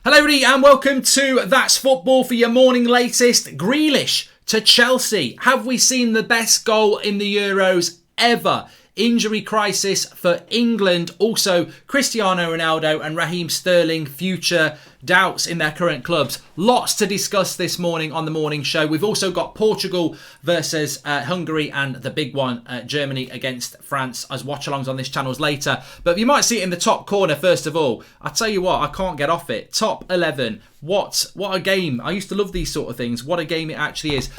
Hello everybody and welcome to That's Football for your morning latest. Grealish to Chelsea. Have we seen the best goal in the Euros ever? Injury crisis for England. Also, Cristiano Ronaldo and Raheem Sterling, future doubts in their current clubs. Lots to discuss this morning on the morning show. We've also got Portugal versus Hungary and the big one, Germany against France, as watch-alongs on this channel's later. But you might see it in the top corner first of all. I tell you what, I can't get off it. Top 11. What a game. I used to love these sort of things. What a game it actually is.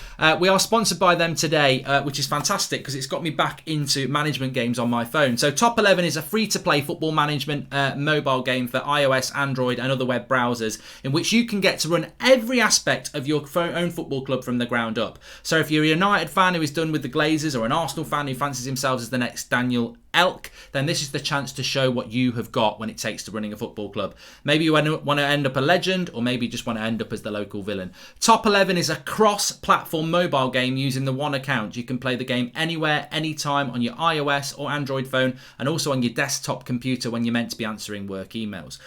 We are sponsored by them today, which is fantastic because it's got me back into management games on my phone. So Top 11 is a free-to-play football management mobile game for iOS, Android and other web browsers in which you can get to run every aspect of your own football club from the ground up. So if you're a United fan who is done with the Glazers or an Arsenal fan who fancies himself as the next Daniel Elk, then this is the chance to show what you have got when it takes to running a football club. Maybe you want to end up a legend, or maybe you just want to end up as the local villain. Top 11 is a cross-platform mobile game using the one account. You can play the game anywhere, anytime on your iOS or Android phone, and also on your desktop computer when you're meant to be answering work emails.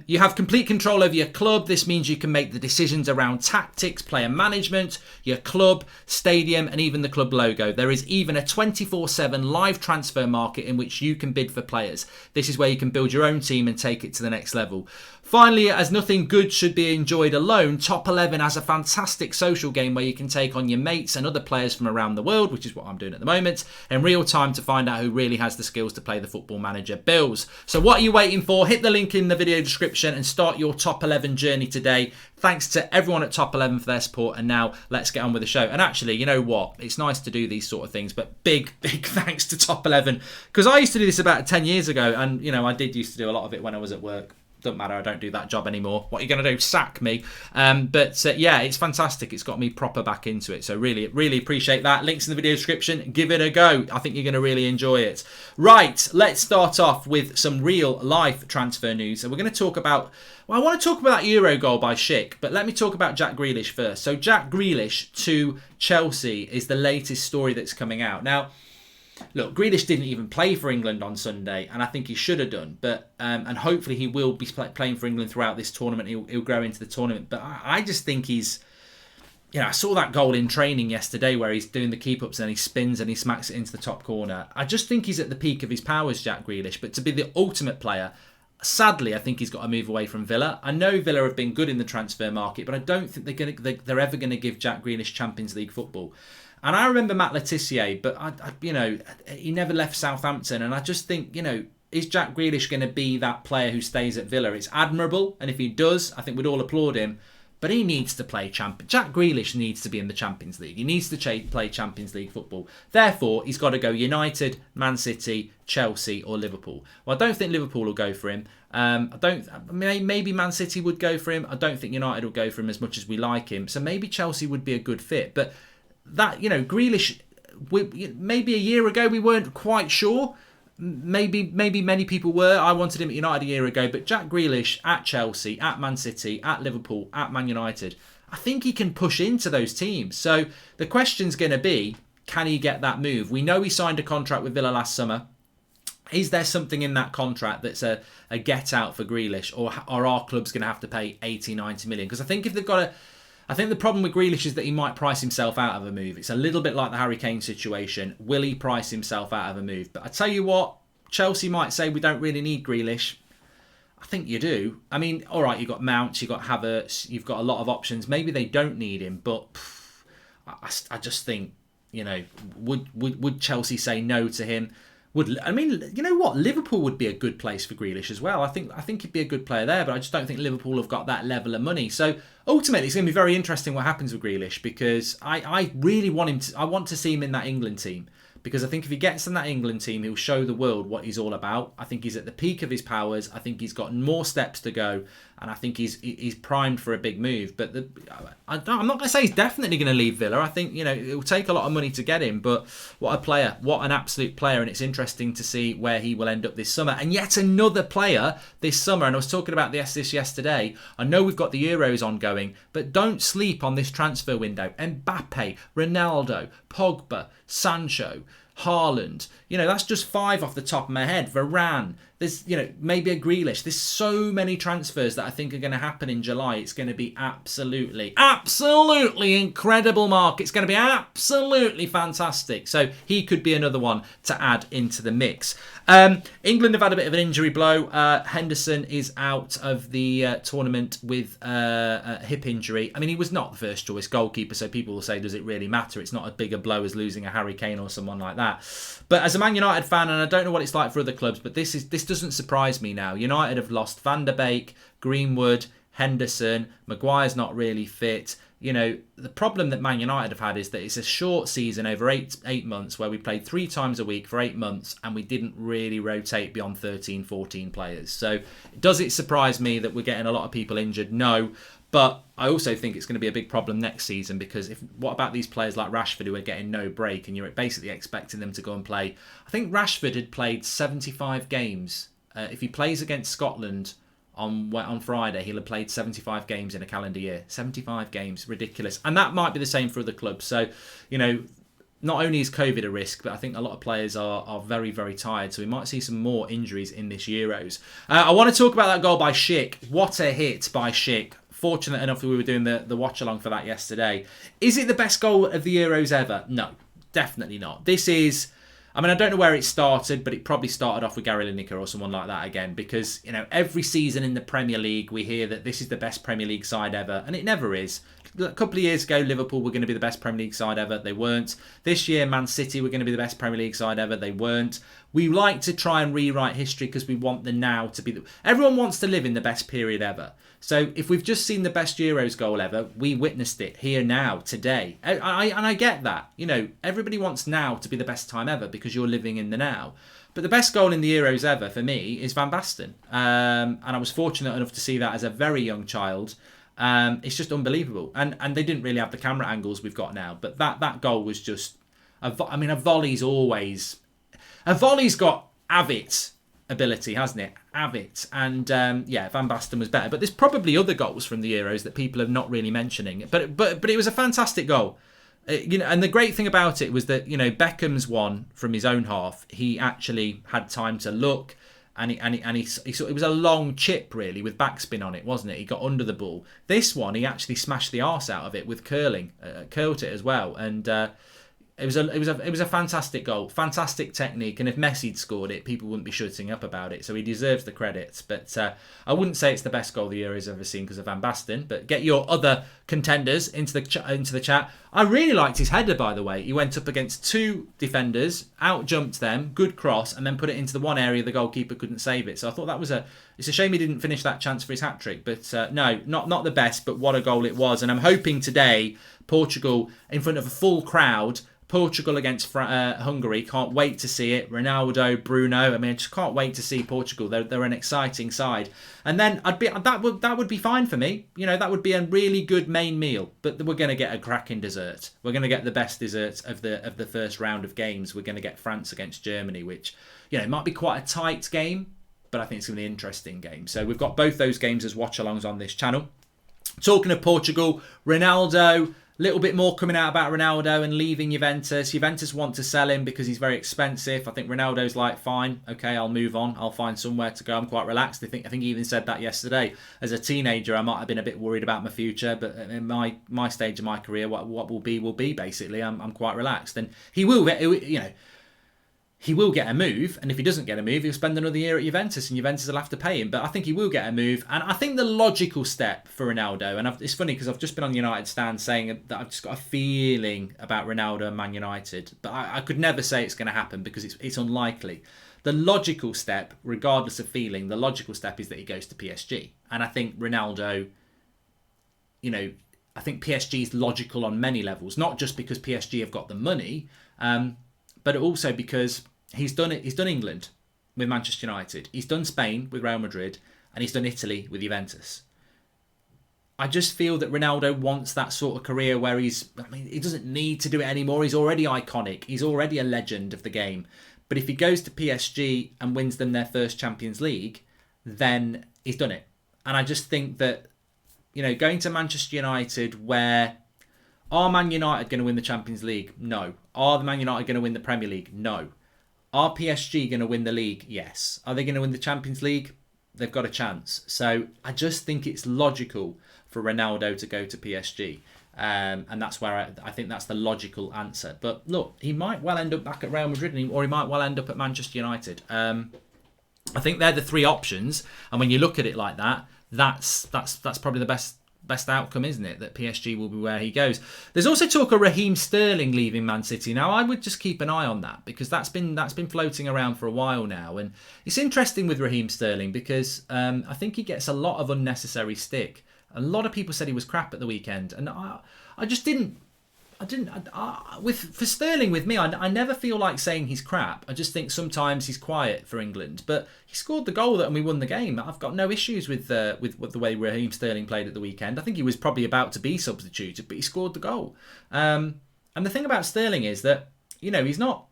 You have complete control over your club. This means you can make the decisions around tactics, player management, your club, stadium, and even the club logo. There is even a 24/7 live transfer market in which you can bid for players. This is where you can build your own team and take it to the next level. Finally, as nothing good should be enjoyed alone, Top 11 has a fantastic social game where you can take on your mates and other players from around the world, which is what I'm doing at the moment, in real time to find out who really has the skills to play the Football Manager bills. So what are you waiting for? Hit the link in the video description and start your Top 11 journey today. Thanks to everyone at Top 11 for their support, and now let's get on with the show. And actually, you know what? It's nice to do these sort of things, but big thanks to Top 11, because I used to do this about 10 years ago, and you know, I did used to do a lot of it when I was at work. Doesn't matter, I don't do that job anymore. What are you going to do? Sack me? Yeah, it's fantastic. It's got me proper back into it. So really appreciate that. Links in the video description. Give it a go. I think you're going to really enjoy it. Right, let's start off with some real life transfer news. So we're going to talk about, well, I want to talk about that Euro goal by Schick, but let me talk about Jack Grealish first. So Jack Grealish to Chelsea is the latest story that's coming out. Now, look, Grealish didn't even play for England on Sunday, and I think he should have done. But and hopefully he will be playing for England throughout this tournament. He'll grow into the tournament. But I just think he's, you know, I saw that goal in training yesterday where he's doing the keep-ups and he spins and he smacks it into the top corner. I just think he's at the peak of his powers, Jack Grealish. But to be the ultimate player, sadly, I think he's got to move away from Villa. I know Villa have been good in the transfer market, but I don't think they're ever going to give Jack Grealish Champions League football. And I remember Matt Letizia, but you know, he never left Southampton. And I just think, you know, is Jack Grealish going to be that player who stays at Villa? It's admirable, and if he does, I think we'd all applaud him. But he needs to play Jack Grealish needs to be in the Champions League. He needs to play Champions League football. Therefore, he's got to go United, Man City, Chelsea, or Liverpool. Well, I don't think Liverpool will go for him. Maybe Man City would go for him. I don't think United will go for him as much as we like him. So maybe Chelsea would be a good fit. But that, you know, Grealish, maybe a year ago we weren't quite sure. Maybe many people were. I wanted him at United a year ago, but Jack Grealish at Chelsea, at Man City, at Liverpool, at Man United, I think he can push into those teams. So the question's going to be, can he get that move? We know he signed a contract with Villa last summer. Is there something in that contract that's a get out for Grealish, or are our clubs going to have to pay 80, 90 million? Because I think if they've got I think the problem with Grealish is that he might price himself out of a move. It's a little bit like the Harry Kane situation. Will he price himself out of a move? But I tell you what, Chelsea might say we don't really need Grealish. I think you do. I mean, all right, you've got Mount, you've got Havertz, you've got a lot of options. Maybe they don't need him, but I just think, you know, would Chelsea say no to him? I mean, you know what? Liverpool would be a good place for Grealish as well. I think he'd be a good player there, but I just don't think Liverpool have got that level of money. So ultimately, it's going to be very interesting what happens with Grealish, because I really want him to. I want to see him in that England team, because I think if he gets in that England team, he'll show the world what he's all about. I think he's at the peak of his powers. I think he's got more steps to go, and I think he's primed for a big move. But I'm not going to say he's definitely going to leave Villa. I think, you know, it will take a lot of money to get him, but what a player, what an absolute player, and it's interesting to see where he will end up this summer. And yet another player this summer, and I was talking about this yesterday. I know we've got the Euros ongoing, but don't sleep on this transfer window. Mbappe, Ronaldo, Pogba, Sancho, Haaland. You know, that's just 5 off the top of my head. Varane, There's, maybe a Grealish. There's so many transfers that I think are going to happen in July. It's going to be absolutely incredible, Mark. It's going to be absolutely fantastic. So he could be another one to add into the mix. England have had a bit of an injury blow. Henderson is out of the tournament with a hip injury. I mean, he was not the first choice goalkeeper, so people will say, does it really matter? It's not a bigger blow as losing a Harry Kane or someone like that. But as a Man United fan, and I don't know what it's like for other clubs, but this doesn't surprise me now. United have lost Van der Beek, Greenwood, Henderson. Maguire's not really fit. The problem that Man United have had is that it's a short season over eight months where we played 3 times a week for 8 months and we didn't really rotate beyond 13, 14 players. So does it surprise me that we're getting a lot of people injured? No. But I also think it's going to be a big problem next season, because what about these players like Rashford who are getting no break and you're basically expecting them to go and play? I think Rashford had played 75 games. If he plays against Scotland on Friday, he'll have played 75 games in a calendar year. 75 games, ridiculous. And that might be the same for other clubs. So, not only is COVID a risk, but I think a lot of players are very, very tired. So we might see some more injuries in this Euros. I want to talk about that goal by Schick. What a hit by Schick. Fortunate enough that we were doing the watch along for that yesterday. Is it the best goal of the Euros ever? No, definitely not. This is, I don't know where it started, but it probably started off with Gary Lineker or someone like that again, because, every season in the Premier League, we hear that this is the best Premier League side ever, and it never is. A couple of years ago, Liverpool were going to be the best Premier League side ever. They weren't. This year, Man City were going to be the best Premier League side ever. They weren't. We like to try and rewrite history because we want the now to be... Everyone wants to live in the best period ever. So if we've just seen the best Euros goal ever, we witnessed it here now, today. And I get that. Everybody wants now to be the best time ever because you're living in the now. But the best goal in the Euros ever, for me, is Van Basten. And I was fortunate enough to see that as a very young child. It's just unbelievable. And they didn't really have the camera angles we've got now. But that goal was just... a volley's always... A volley's got Avit ability, hasn't it? Avit. And Van Basten was better. But there's probably other goals from the Euros that people are not really mentioning. But it was a fantastic goal. And the great thing about it was that, Beckham's one from his own half, he actually had time to look. And he it was a long chip, really, with backspin on it, wasn't it? He got under the ball. This one, he actually smashed the arse out of it with curling, curled it as well, and it was a fantastic goal, fantastic technique. And if Messi'd scored it, people wouldn't be shutting up about it. So he deserves the credits. But I wouldn't say it's the best goal the Euros ever seen because of Van Basten. But get your other contenders into the chat. I really liked his header, by the way. He went up against 2 defenders, out-jumped them, good cross, and then put it into the one area the goalkeeper couldn't save it. So I thought that was it's a shame he didn't finish that chance for his hat-trick. But no, not the best, but what a goal it was. And I'm hoping today, Portugal, in front of a full crowd, Portugal against Hungary, can't wait to see it. Ronaldo, Bruno, I just can't wait to see Portugal. They're an exciting side. And then that would be fine for me. That would be a really good main meal. But we're going to get a cracking dessert. We're going to get the best dessert of the first round of games. We're going to get France against Germany, which, it might be quite a tight game, but I think it's going to be an interesting game. So we've got both those games as watch-alongs on this channel. Talking of Portugal, Ronaldo... Little bit more coming out about Ronaldo and leaving Juventus. Juventus want to sell him because he's very expensive. I think Ronaldo's like, fine, okay, I'll move on. I'll find somewhere to go. I'm quite relaxed. I think he even said that yesterday. As a teenager, I might have been a bit worried about my future, but in my stage of my career, what will be basically. I'm quite relaxed, and he will get, he will get a move, and if he doesn't get a move, he'll spend another year at Juventus, and Juventus will have to pay him. But I think he will get a move, and I think the logical step for Ronaldo, and it's funny because I've just been on the United stand saying that I've just got a feeling about Ronaldo and Man United, but I could never say it's going to happen because it's unlikely. The logical step, regardless of feeling, the logical step is that he goes to PSG, and I think Ronaldo, I think PSG is logical on many levels, not just because PSG have got the money, but also because he's done it. He's done England with Manchester United. He's done Spain with Real Madrid, and he's done Italy with Juventus. I just feel that Ronaldo wants that sort of career where he doesn't need to do it anymore. He's already iconic. He's already a legend of the game. But if he goes to PSG and wins them their first Champions League, then he's done it. And I just think that, going to Manchester United where... Are Man United going to win the Champions League? No. Are the Man United going to win the Premier League? No. Are PSG going to win the league? Yes. Are they going to win the Champions League? They've got a chance. So I just think it's logical for Ronaldo to go to PSG. And that's where I think that's the logical answer. But look, he might well end up back at Real Madrid, or he might well end up at Manchester United. I think they're the three options. And when you look at it like that, that's probably the best outcome, isn't it? That PSG will be where he goes. There's also talk of Raheem Sterling leaving Man City. Now, I would just keep an eye on that, because that's been floating around for a while now, and it's interesting with Raheem Sterling because I think he gets a lot of unnecessary stick. A lot of people said he was crap at the weekend, and I just didn't. For Sterling, with me, I never feel like saying he's crap. I just think sometimes he's quiet for England, but he scored the goal and we won the game. I've got no issues with the way Raheem Sterling played at the weekend. I think he was probably about to be substituted, but he scored the goal. And the thing about Sterling is that, you know, he's not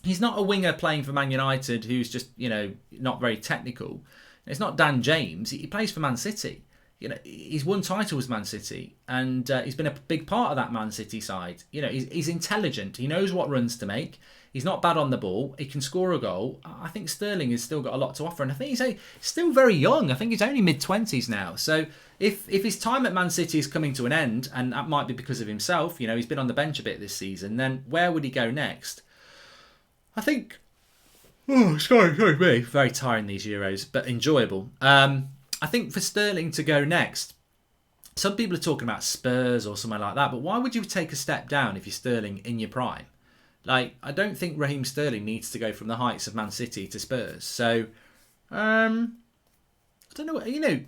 a winger playing for Man United who's just, you know, not very technical. It's not Dan James. He plays for Man City. You know, he's won titles with Man City, and he's been a big part of that Man City side. You know, he's intelligent. He knows what runs to make. He's not bad on the ball. He can score a goal. I think Sterling has still got a lot to offer, and I think he's still very young. I think he's only mid-20s now. So if his time at Man City is coming to an end, and that might be because of himself, you know, he's been on the bench a bit this season, then where would he go next? I think... Oh, sorry me. Very tiring, these Euros, but enjoyable. I think for Sterling to go next, some people are talking about Spurs or somewhere like that, but why would you take a step down if you're Sterling in your prime? Like, I don't think Raheem Sterling needs to go from the heights of Man City to Spurs. So, I don't know, you know,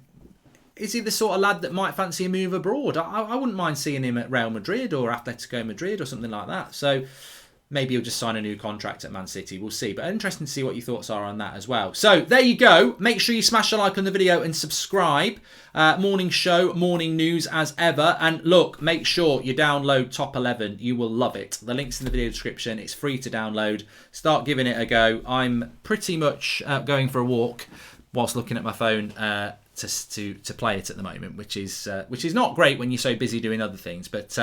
is he the sort of lad that might fancy a move abroad? I wouldn't mind seeing him at Real Madrid or Atletico Madrid or something like that. So, maybe he'll just sign a new contract at Man City. We'll see. But interesting to see what your thoughts are on that as well. So there you go. Make sure you smash a like on the video and subscribe. Morning show, morning news as ever. And look, make sure you download Top 11. You will love it. The link's in the video description. It's free to download. Start giving it a go. I'm pretty much going for a walk whilst looking at my phone to play it at the moment, which is not great when you're so busy doing other things. But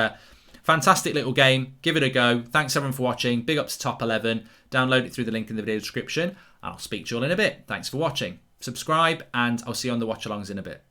fantastic little game. Give it a go. Thanks everyone for watching. Big up to Top 11. Download it through the link in the video description. I'll speak to you all in a bit. Thanks for watching. Subscribe, and I'll see you on the watch-alongs in a bit.